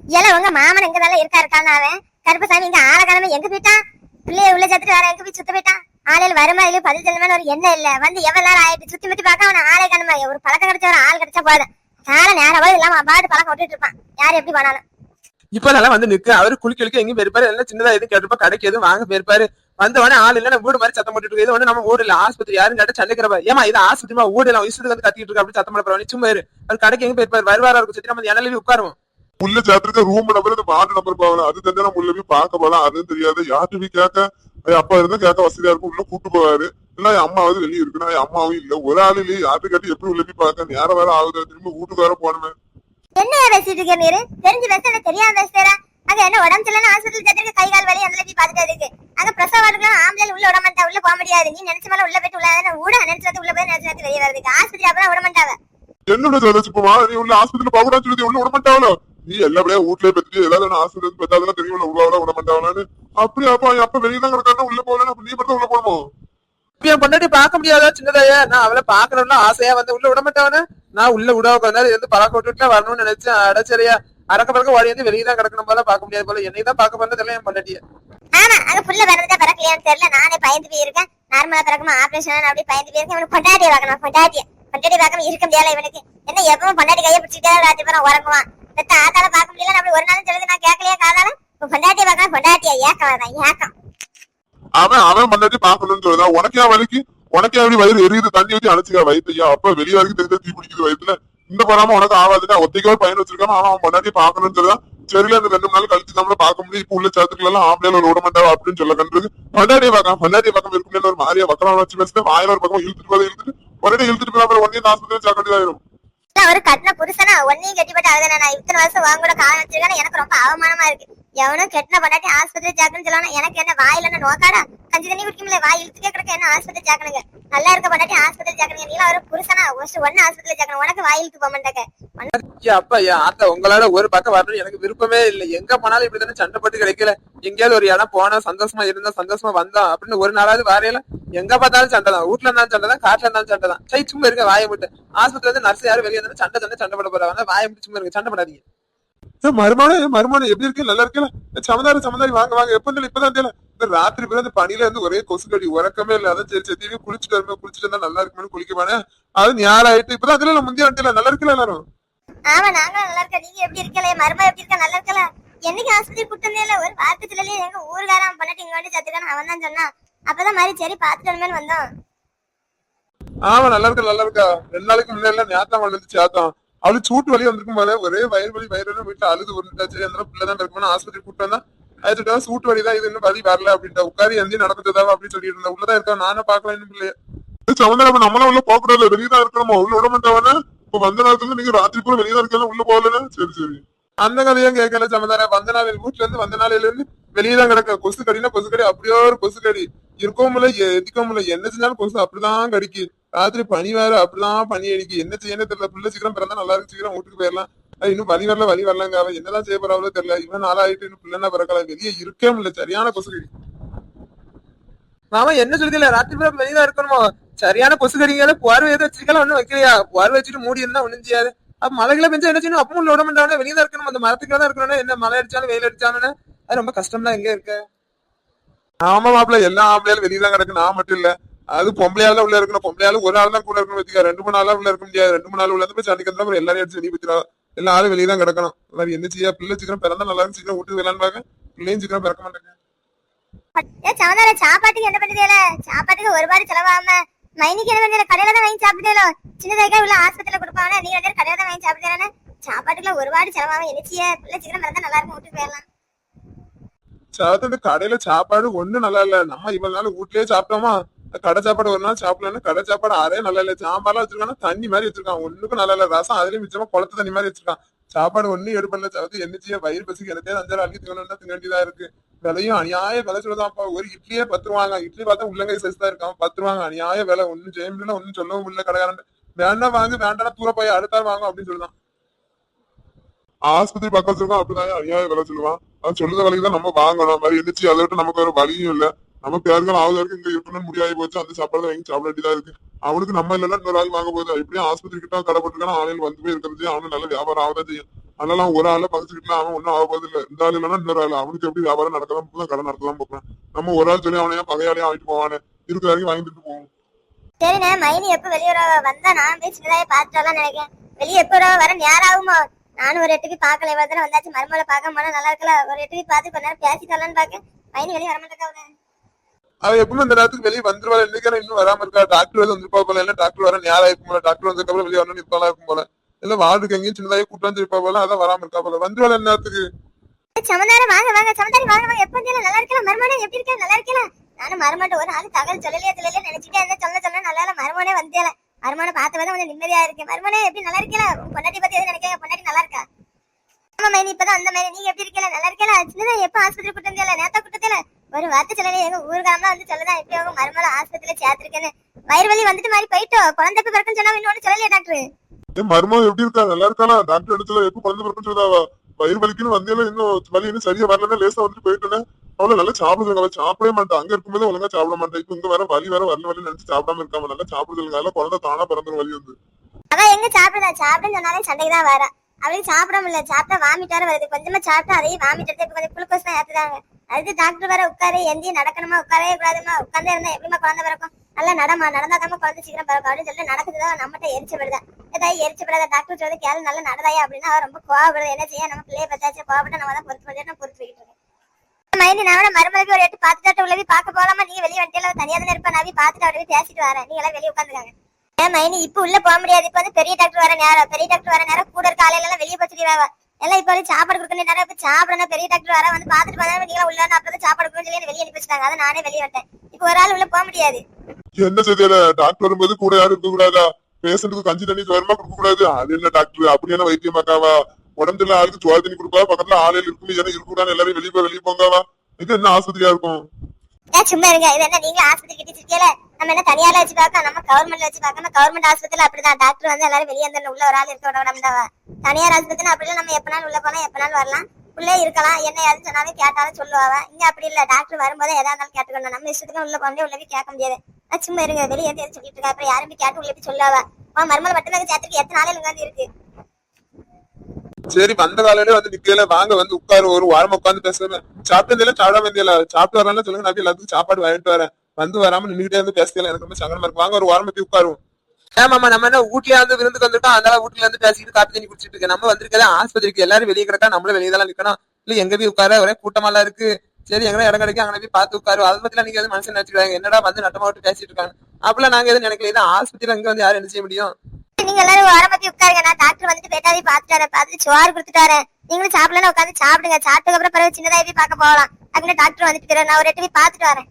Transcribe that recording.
ஏல உங்க மாமன் எங்க தானே இருக்கான்னு அவன் கருப்பசாமி இங்க ஆளக்காலமே எங்க போயிட்டான்? பிள்ளைய உள்ள சேர்த்துட்டு வேற எங்க போய் சுத்த போயிட்டான்? ஆளையில வருமா இல்லையோ பதில் சொல்லுமான்னு ஒரு எண்ணம் இல்ல. வந்து எவ்வளவு நேரம் ஆயிட்டு சுத்தி முத்தி பார்க்க அவன ஆளே காணுமா? ஒரு பழக்கம் கிடைச்ச ஒரு ஆள் கிடைச்சா போதும். கால நேரம் இல்லாம பாட்டு பழக்கம் விட்டுட்டு இருப்பான் யாரு எப்படி போனாலும். இப்ப நல்லா வந்து நிக்கு அவரு குளிக்க எங்கேயும் போயிருப்பாரு, எல்லாம் சின்னதா எதுவும் கேட்டுப்பா கடைக்கு எதுவும் வாங்க போயிருப்பாரு. வந்தவனே ஆள் இல்ல வீடு மாதிரி சத்தம் போட்டுட்டு இருக்கு. இது ஒண்ணு நம்ம ஊர் இல்ல ஆஸ்பத்திரி யாரும் கேட்ட சண்டைக்கிறப்ப ஏமா இது ஆஸ்பத்திரிமா ஊடு எல்லாம் இஷ்டத்துக்கு வந்து கத்திட்டு இருக்கு அப்படி சத்தம் போட சும்மா அவர் கடைக்கு எங்க போயிருப்பாரு வருவாரா இருக்கும் சுத்தி நம்ம இடையில உட்காருவோம். உள்ள சேர்த்துருக்க ரூம் நம்பர் வார்டு நம்பர் போகலாம் அது தெரிஞ்சா நம்ம உள்ள போய் பார்க்க போகலாம். அதுவும் தெரியாது யார்ட்டு போய் கேட்க அப்பா இருந்தா கேட்க வசதியா இருக்கும். உள்ள கூட்டு போவாரு இல்ல அம்மாவது வெளியே இருக்குன்னா அம்மாவும் இல்ல ஒரு ஆள் இல்லையே யார்ட்டு கேட்டு எப்படி உள்ள போய் பார்க்க நேரம் வேற ஆகுது திரும்ப வீட்டுக்கு வேற போனமே. என்ன பேசிட்டு இருக்க நீரு? தெரிஞ்சு பேச தெரியாம பேசுறா. அங்க என்ன உடம்பு சரியில்லைன்னு ஆஸ்பத்திரி சேர்த்துருக்கு கை கால் வலி அந்த போய் பார்த்துட்டு இருக்கு. அங்க பிரசவ வார்டுக்குலாம் ஆம்பளை உள்ள விட மாட்டா உள்ள போக முடியாது. நீ நினைச்ச மேல உள்ள போயிட்டு உள்ள ஊட நினைச்சு உள்ள போய் நினைச்சு வெளியே வருதுக்கு ஆஸ்பத்திரி அப்புறம் விட மாட்டாவ. என்னோட சொல்லச்சுப்பா நீ உள்ள ஆஸ்பத்திரியில போக கூடாதுன்னு சொல்லி உள்ள விட மாட்டாவளோ? நீ எல்லாபடியா வீட்டுல பத்தி ஏதாவது ஆஸ்பத்திரி பத்தாதான் தெரியும் உள்ள விட மாட்டாவலான்னு. அப்படி அப்ப வெளியதான் கிடக்காருன்னா உள்ள போகலன்னு அப்ப நீ மட்டும் உள்ள போகணுமோ? என் பொண்டாட்டி பார்க்க முடியாதா சின்னதாயா? நான் அவளை பாக்கணும்னு ஆசையா வந்து உள்ள விட மாட்டவன நான் உள்ள விட உட்காந்து இருந்து பழக்க விட்டுட்டு வரணும்னு நினைச்சேன். அடைச்சரியா அறக்க பறக்க ஓடி வந்து வெளியே தான் கிடக்கணும் போல பார்க்க முடியாது போல. என்னை தான் பார்க்க போறது எல்லாம் என் பொண்டாட்டிய. ஆமா அங்க புள்ள பிறந்தா பிறக்கலையான்னு தெரியல. நானே பயந்து போயிருக்கேன். நார்மலா பிறக்குமா ஆபரேஷன் அப்படி பயந்து போயிருக்கேன். இவனுக்கு பொண்டாட்டியை பார்க்கணும். பொண்டாட்டி பார்க்காம இருக்க முடியல இவனுக்கு. என்ன எப்பவும் பொண்டாட்டி கையை பிடிச்சிட்டே ராத்திரி பூரா உறங்குவான். ஆத்தால பார்க்க முடியல அப்படி ஒரு நாளும் சொல்லுது நான் கேட்கலையா காதால. பொண்டாட்டியை பார்க்கலாம் பொண்டாட்டியா ஏக்கம் ஏக்கம். அவன் பொண்டாட்டி பாக்கணும்னு சொல்லுதா? உனக்கே வலிக்கு உனக்கே அப்படி வயிறு எரியுது தண்ணி ஊற்றி அணைச்சிக்கா வயிற்றையா? அப்ப வெளியே வரைக்கும் தெரிஞ்ச தீ பிடிக்குது வயிற்றுல. இந்த பராம உனக்கு ஆகாதுன்னா ஒத்தைக்கோ பையன் வச்சிருக்காம அவன் பொண்டாட்டி பாக்கணும்னு சொல்லுதான். சரியில்ல அந்த 2 நாள் கழிச்சு நம்மள பார்க்க முடியும். இப்ப உள்ள சேர்த்துக்கள் எல்லாம் ஆம்பளையில விட மாட்டாவா அப்படின்னு சொல்ல கண்டிருக்கு. பொண்டாட்டியை பக்கம் இருக்குமே ஒரு மாதிரியா வக்கரம் வச்சு பேசுறது வாயில ஒரு பக்கம் இழுத்துட்டு ஒரே இழுத்துட்டு போய் அப்புறம் ஒன்னே ஆஸ்பத்திரி சாக்கண்டியாயிரும். ஒரு கட்டின புருஷனா ஒன்னையும் கட்டிப்பட்டு ஆகுது. நான் இத்தனை வருஷம் வாங்க கூட காலம் வச்சிருக்கேன். எனக்கு ரொம்ப அவமானமா இருக்கு. எவனும் கெட்டின பொண்டாட்டி ஆஸ்பத்திரி சாக்குன்னு சொல்லணும். எனக்கு என்ன வாயில என்ன நோக்காடா கஞ்சி தண்ணி குடிக்கும்ல வாய் இழுத்துக்கே கிடக்க என்ன ஆஸ்பத்திரி சாக்கணுங்க. நல்லா இருக்க பொண்டாட்டி ஆஸ்பத்திரி சாக்கணுங்க. நீலாம் ஒரு புருஷனா ஒன்னு ஆஸ்பத்திரி சாக்கணும். உனக்கு வாய் இழுத்து போக மாட்டாங்க. அப்பா ஆத்தா உங்களோட ஒரு பக்கம் வரணும் எனக்கு விருப்பமே இல்லை. எங்க போனாலும் இப்படித்தானே சண்டை போட்டு கிடைக்கல. எங்கேயாவது ஒரு இடம் போனா சந்தோஷமா இருந்தா சந்தோஷமா வந்தா அப்படின்னு ஒரு நாளாவது வரையில எங்க பார்த்தாலும் சண்டை தான். வீட்டுல இருந்தாலும் சண்டை தான் காட்டுல இருந்தாலும் சண்டை தான். சை சும்மா இருக்க வாயை விட்டு. ஆஸ்பத்திரி வந்து நர்ஸ் யாரும் வெளியே இருந்தாலும் சண்டை போட போறாங்க. வாயை விட்டு சும்மா இருக்க சண்டை போடாதீங்க. மருமான எப்படி இருக்கு? நல்லா இருக்கல? சமந்தாரி வாங்க எப்ப இப்பதான் தெரியல. இந்த ராத்திரி பேர் அந்த பனியில இருந்து ஒரே கொசு கடி உறக்கமே இல்ல. அதான் சரி செத்தியும் குளிச்சுட்டு இருந்தா நல்லா இருக்குமே குளிக்கமானே அது ஞாயிறு ஆயிட்டு இப்பதான் அதுல முந்தைய வண்டியில நல்லா இருக்கல எல்லாரும். ஆமா நாங்களும் நல்லா இருக்க. நீங்க எப்படி இருக்கல? மருமா எப்படி இருக்க? நல்லா இருக்கல? என்னைக்கு ஆஸ்பத்திரி கூட்டமே ஒரு வார்த்தை சொல்லலையே. எங்க ஊருக்காரன் பண்ணாட்டி இங்க வந்து சத்துக்கான அவன் தான் சொன்னான். அப்பதான் மாதிரி சரி பாத்துட்டு வந்தோம். ஆமா நல்லா இருக்கா 2 நாளைக்கு முன்னாடி நேத்தம் வந்து சேத்தம் அவளுக்கு சூட்டு வலி வந்திருக்கும் போல ஒரே வயிறு வீட்டுல அழுது உருட்டாச்சு. அதனால பிள்ளைதான் இருக்குமா ஆஸ்பத்திரி கூட்டு வந்தா அது சூட்டு வலிதான் இது இன்னும் வலி வரல அப்படின்ட்டு உட்காரி எந்தி நடக்குறதா அப்படின்னு சொல்லிட்டு இருந்தா. உள்ளதான் இருக்கா நானும் பாக்கலாம் இன்னும் பிள்ளைய சமந்தா நம்மளாம் உள்ள போக கூடாது வெளியதான் இருக்கணுமா உள்ள விட மாட்டாவன. இப்ப வந்த நேரத்துல நீங்க ராத்திரி கூட வெளியதான் இருக்கலாம் உள்ள போகலன்னு. சரி அந்த கதையும் கேட்கல சமந்தார. வந்த நாள் வீட்டுல இருந்து வந்த நாளையில இருந்து வெளியேதான் கிடக்க. கொசு கடினா கொசு கடி அப்படியே ஒரு கொசு கடி இருக்கவும் இல்ல எதிக்கவும் இல்ல. என்ன செஞ்சாலும் கொசு அப்படிதான் கடிக்கு. ராத்திரி பனி வேற அப்படிதான் பனி அடிக்கு. என்ன செய்யணும் தெரியல. பிள்ளை சீக்கிரம் பிறந்தா நல்லா இருக்கு சீக்கிரம் வீட்டுக்கு போயிடலாம். இன்னும் வலி வரலங்க. அவன் என்னதான் செய்ய போறாவளோ தெரியல. இவன் நாளாயிட்டு இன்னும் பிள்ளைன்னா பிறக்கல. வெளியே இருக்கவே இல்ல சரியான கொசு கடி. நாம என்ன சொல்லிக்கல ராத்திரி பேர் வெளியதான் இருக்கணுமோ. சரியான கொசு கடிங்கால போர்வை எதை வச்சிருக்கலாம் ஒண்ணு வைக்கலையா? போர்வை வச்சுட்டு மூடி இருந்தா ஒண்ணும் செய்யாது. அப்ப மழைகளை பெஞ்சா என்ன செய்யணும்? அப்பவும் விட மாட்டாங்க வெளியதான் இருக்கணும். அந்த மரத்துக்குள்ள தான் இருக்கணும். என்ன மழை அடிச்சாலும் வெயில் அடிச்சாலும் அது ரொம்ப கஷ்டம் தான். எங்க இருக்க? ஆமா மாப்பிள்ள எல்லா ஆம்பளையாலும் வெளியதான் கிடக்கு. நான் மட்டும் இல்ல அது பொம்பளையால உள்ள இருக்கணும். பொம்பளையாலும் ஒரு ஆள் தான் கூட இருக்கணும். வச்சுக்கா 2-3 நாளா உள்ள இருக்க முடியாது. 2-3 நாள் உள்ள போய் சண்டிக்கிறதா எல்லாரும் அடிச்சு வெளியே பத்திரா எல்லாரும் வெளியதான் கிடக்கணும். எல்லாரும் என்ன செய்ய? பிள்ளை சீக்கிரம் பிறந்தா நல்லா இருக்கு. சீக்கிரம் வீட்டுக்கு விளான்னு பாக்க பிள்ளையும் சீக்கிரம் பிறக்க மாட்டாங்க. சாப்பாட்டுக்கு என்ன பண்ணுதேல? சாப்பாட்டுக்கு ஒருபாடு செலவாம மைனிக்கு என்ன பண்ணல கடையில தான் வாங்கி சாப்பிட்டேலோ. சின்னதாக உள்ள ஆஸ்பத்திரியில கொடுப்பாங்க. நீ வந்து கடையில தான் வாங்கி சாப்பிட்டேல. சாப்பாட்டுக்குள்ள ஒருபாடு செலவாம என்னச்சிய பிள்ளை சீக்கிரம் பிறந்தா நல்லா இருக்கும் வீட்டுக்கு போயிடலாம். சாப்பிட்டு கடையில சாப்பாடு ஒண்ணும் நல்லா இல்ல. நம்ம இவ்வளவு நாள் வீட்லயே சாப்பிட்டோமா? கடை சாப்பாடு ஒரு நாள் சாப்பிடலன்னு கடை சாப்பாடு அறே நல்லா இல்ல. சாம்பார்லாம் வச்சிருக்காங்க தண்ணி மாதிரி வச்சிருக்கான். ஒண்ணுக்கும் நல்லா இல்ல. ரசம் அதுலயும் மிச்சமா குளத்து தண்ணி மாதிரி வச்சிருக்கான். சாப்பாடு ஒண்ணும் எடுப்படல. சாப்பிட்டு என்ன செய்ய? வயிறு பசிக்கு எனக்கே 5 அள்ளி திங்கணும்னா திங்க வேண்டியதா இருக்கு. விலையும் அநியாய விலை சொல்லுதான்ப்பா. ஒரு இட்லியே 10 ரூபாங்க. இட்லி பார்த்தா உள்ளங்கை சைஸ் தான் இருக்கான். 10 ரூபாங்க அநியாய விலை. ஒன்னும் செய்ய முடியல. ஒன்னும் சொல்லவும் முடியல. கடைக்காரன் வேண்டாம் வாங்க வேண்டாம் தூர போய் அடுத்தாலும் வாங்க அப்படின்னு சொல்லுதான். ஆஸ்பத்திரி பக்கம் வச்சிருக்கோம் அப்படிதான் அநியாய விலை சொல்லுவான். அவன் சொல்லுத விலைக்கு தான் நம்ம வாங்கணும். மாதிரி எழுந்துச்சு அதை விட்டு நமக்கு ஒரு வழியும் இல்ல. நம்ம பேருக்கும் ஆகுது வரைக்கும் இங்க இருக்கணும்னு முடியாகி போச்சு. அந்த சாப்பாடு வாங்கி சாப்பிட வேண்டியதா இருக்கு. அவனுக்கு நம்ம இல்லைன்னா இன்னொரு ஆள் வாங்க போகுது. எப்படியும் ஆஸ்பத்திரி கிட்ட கடை போட்டுருக்கான ஆன்லைன் வந்து போய் இருக்கிறது அவனு நல்ல வியாபாரம் ஆகதான் செய்யும். அதெல்லாம் ஒரு ஆளை பகிச்சுக்கிட்டுலாம் அவன் ஒன்னும் ஆக போகுது இல்ல. இந்த ஆள் இல்லைன்னா இன்னொரு ஆள் அவனுக்கு எப்படி வியாபாரம் நடக்கலாம் போகும், கடை நடத்தலாம் போறேன். நம்ம ஒரு ஆள் சொல்லி அவனையா பகையாலையும் வாங்கிட்டு போவானே, இருக்கிற வரைக்கும் வாங்கிட்டு போவோம். சரிண்ணே, மைனி எப்ப வெளியே வந்தா நான் போய் சின்னதாயே பாத்துட்டு வரலாம் நினைக்கிறேன். வெளியே எப்ப வர நேரம் ஆகுமா? நானும் ஒரு எட்டுக்கு பாக்கல, இவ்வளவு தூரம் வந்தாச்சு, மருமலை பார்க்க போனா நல்லா இருக்கல, ஒரு எட்டுக்கு பார்த்து கொஞ்ச நேரம் பேசிட்டு வரலான்னு பாக்க. மைனி வெளியே வர மாட்டேங்க. அவ எப்பவுமே இந்த நேரத்துக்கு வெளியே வந்துருவாள், இன்னைக்கு இன்னும் வராம இருக்கா. டாக்டர் வந்து வந்திருப்பா போல, இல்ல டாக்டர் வர நேரம் இருக்கும் போல, டாக்டர் வந்ததுக்கு அப்புறம் வெளியே வரணும் இருப்பாளா இருக்கும் போல, இல்ல வார்டுக்கு எங்கேயும் சின்னதாயே கூட்டாந்து இருப்பா போல, அதான் வராம இருக்கா போல. வந்துருவாள் இந்த நேரத்துக்கு. சமந்தாரம் வாங்க வாங்க, சமந்தாரி வாங்க வாங்க, எப்ப வந்தீங்க? நல்லா இருக்கலாம் மருமனே, எப்படி இருக்க? நல்லா இருக்கலாம். நானும் மருமன்ட்ட ஒரு ஆள் தகவல் சொல்லலையே நினைச்சிட்டே இருந்தேன். சொல்ல நல்லா மருமனே வந்தேல. மருமனை பார்த்தவதான் கொஞ்சம் நிம்மதியா இருக்கு. மருமனே எப்படி நல்லா இருக்கல? பொண்டாட்டி பத்தி எதுவும் நினைக்க, பொண்டாட்டி நல்லா இருக்கா? ஆமா மைனி, இப்பதான் அந்த மாதிரி. நீங்க எப்படி இருக்கல? நல்லா இருக்கல? சின்னதா எப்ப ஆஸ்பத்திரி கூட்டு வந்தேல? நேத்தா கூட்டத்துல ஒரு வார்த்தை சொல்லல. எங்க ஊர்காரமா வந்து சொல்லதான் எப்படி அவங்க மருமலை ஆஸ்பத்திரியில சேர்த்திருக்கேன்னு. வயிறு வலி வந்துட்டு மாதிரி போயிட்டோம், குழந்தை பிறக்குன்னு சொன்னா இன்னொன்னு சொல்லலையே டாக்டர். மருமகம் எப்படி இருக்கா? நல்லா இருக்கானா? டாக்டர் இடத்துல எப்ப குழந்தை பிறக்குன்னு சொல்லுதாவா? வயிறு வலிக்குன்னு வந்தேல, இன்னும் வலி இன்னும் சரியா வரலன்னா லேசா வந்துட்டு போயிட்டேன். அவளை நல்லா சாப்பிடுதுங்க, அவள் சாப்பிடவே மாட்டான். அங்க இருக்கும்போது ஒழுங்கா சாப்பிட மாட்டேன். இப்ப இங்க வர வலி நினைச்சு சாப்பிடாம இருக்காம நல்லா சாப்பிடுதுங்க. குழந்தை தானா பிறந்துரும் வலி வந்து. அவ எங்க சாப்பிடுதா? சாப்பிடுன்னு சொன்னாலே சண்டைக்கு தான் வரா. அவளுக்கு சாப்பிட முடியல, சாப்பிட்டா வாமிட் வர வருது. கொஞ்சமா சாப்பிட்டா அதையும் வாமிட் எடுத்து கொஞ்சம் குளுக்கோஸ் தான் ஏத்துறாங்க. அதுக்கு டாக்டர் வர உட்காரு, எந்தையும் நடக்கணுமா, உட்காரவே கூடாதுமா, உட்கார்ந்தே இருந்தா எப்படிமா குழந்தை பிறக்கும்? நல்லா நடமா, நடந்தாதாம குழந்தை சீக்கிரம் பிறக்கும் அப்படின்னு சொல்லிட்டு நடக்குதுதான். நம்மகிட்ட எரிச்சப்படுதா ஏதாவது எரிச்சப்படாத டாக்டர் சொல்லி கேளு நல்லா நடந்தாயா அப்படின்னா அவர் ரொம்ப கோவப்படுது. என்ன செய்ய, நம்ம பிள்ளைய பத்தாச்சு, கோவப்பட்டு நம்ம தான் பொறுத்து பண்ணிட்டு பொறுத்து வைக்கிட்டு இருக்கேன். மைனி, நான் மருமலுக்கு ஒரு எட்டு பாத்துட்டு உள்ளவி பார்க்க போலாமா? நீங்க வெளியே வண்டியில தனியா தானே இருப்பா, நான் பாத்துட்டு அவரவே பேசிட்டு வரேன். நீங்க எல்லாம் வெளியே உட்காந்துக்காங்க. ஏன் மைனி, இப்ப உள்ள போக முடியாது. இப்ப வந்து பெரிய டாக்டர் வர நேரம், பெரிய டாக்டர் வர நேரம் கூட இருக்க ஆலையில எல்லாம் வெளியே போச்சுட்டு எல்லாம் இப்ப வந்து சாப்பாடு கொடுக்க நேரம். இப்ப சாப்பிடணும், பெரிய டாக்டர் வர வந்து பாத்துட்டு பார்த்தா நீங்க உள்ள அப்புறம் சாப்பாடு கொடுக்க சொல்லி வெளியே அனுப்பி வச்சுட்டாங்க. அதை நானே வெளியே விட்டேன். இப்ப ஒரு ஆள் உள்ள போக முடியாது. என்ன செய்யல, டாக்டர் வரும்போது கூட யாரும் இருக்க கூடாதா? பேஷண்ட்டுக்கு கஞ்சி தண்ணி சோரமா கொடுக்க கூடாது. அது என்ன டாக்டர் அப்படியான வைத்தியமாக்காவா? உடம்புல ஆளுக்கு சோறு தண்ணி கொடுப்பா, பக்கத்துல ஆலையில இருக்கும் இருக்கக்கூடாது, எல்லாரும் வெளியே போங்கவா? இது என்ன ஆஸ்பத்திரியா இருக்கும்? சும்மா இருங்க. இது என்ன நீங்க ஆஸ்பத்திரி கட்டிச்சிருக்கீல? நம்ம என்ன தனியால வச்சு பார்க்க, நம்ம கவர்மெண்ட்ல வச்சு பார்க்கணும். கவர்மெண்ட் ஆஸ்பத்திரியில அப்படிதான் டாக்டர் வந்து எல்லாரும் வெளியே வந்து உள்ள ஒரு ஆள் இருக்க விடாமடாவா. தனியார் ஆஸ்பத்திரி அப்படிலாம் நம்ம எப்பனாலும் உள்ள போனா எப்பனாலும் வரலாம், உள்ளே இருக்கலாம். என்ன யாரும் சொன்னாலும் கேட்டாலும் சொல்லுவாவா. இங்க அப்படி இல்ல, டாக்டர் வரும்போது எதா இருந்தாலும் கேட்டுக்கணும். நம்ம இஷ்டத்துக்கு உள்ள போனே உள்ளவே கேட்க முடியாது. சும்மா இருங்க, வெளியே சொல்லிட்டு இருக்கா. அப்புறம் யாரும் கேட்டு உள்ள போய் சொல்லாவா. மருமலை மட்டுமே சேர்த்துக்கு எத்தனை நாளையில உட்காந்து இருக்கு. சரி, வந்த காலையில வந்து நிக்கல, வாங்க வந்து உட்காரு, ஒரு வாரம் உட்காந்து பேசுறேன். சாப்பிட்டு சாப்பிட வேண்டியல, சாப்பிட்டு வரலாம் சொல்லுங்க, நான் எல்லாத்துக்கும் சாப்பாடு வாங்கிட்டு வரேன். வந்து வராம நின்றுட்டே இருந்து பேசல, எனக்கு ரொம்ப சங்கடமா இருக்கு. வாங்க ஒரு வாரம் போய் உட்காருவோம். ஆமாமா, நம்ம என்ன வீட்லயே வந்து விருந்துக்கு வந்துட்டோம், அதனால வீட்டுல இருந்து பேசிட்டு காப்பி தண்ணி குடிச்சிட்டு இருக்கு. நம்ம வந்திருக்கதே ஆஸ்பத்திரிக்கு, எல்லாரும் வெளியே கிடக்கா, நம்மளும் வெளியே தான் நிக்கணும். இல்ல எங்க போய் உட்கார, ஒரே கூட்டமாலாம் இருக்கு. சரி, எங்க இடம் கிடைக்கும் அங்கே போய் பார்த்து உட்காரு. அதை பத்திலாம் நீங்க எதுவும் மனுஷன் நினைச்சுக்காங்க, என்னடா வந்து நட்டமா விட்டு பேசிட்டு இருக்காங்க அப்படிலாம் நாங்க எதுவும் நினைக்கல. இதான் ஆஸ்பத்திரியில அங்க வந்து யாரும் என்ன செய்ய முடியும்? நீங்க எல்லாரும் ஆரம்பத்தி உட்காருங்க, நான் டாக்டர் வந்துட்டு பேட்டாவே பாத்துட்டாரு, பார்த்துட்டு சோறு கொடுத்துட்டாரு. நீங்களும் சாப்பிடலாம் உட்காந்து சாப்பிடுங்க. சாப்பிட்டதுக்கு அப்புறம் பிறகு சின்னதா போய் பார்க்க போகலாம். அப்படின்னு டாக்டர் வந்துட்டு நான் ஒரு எட்டு போய் பாத்துட்டு வரேன்.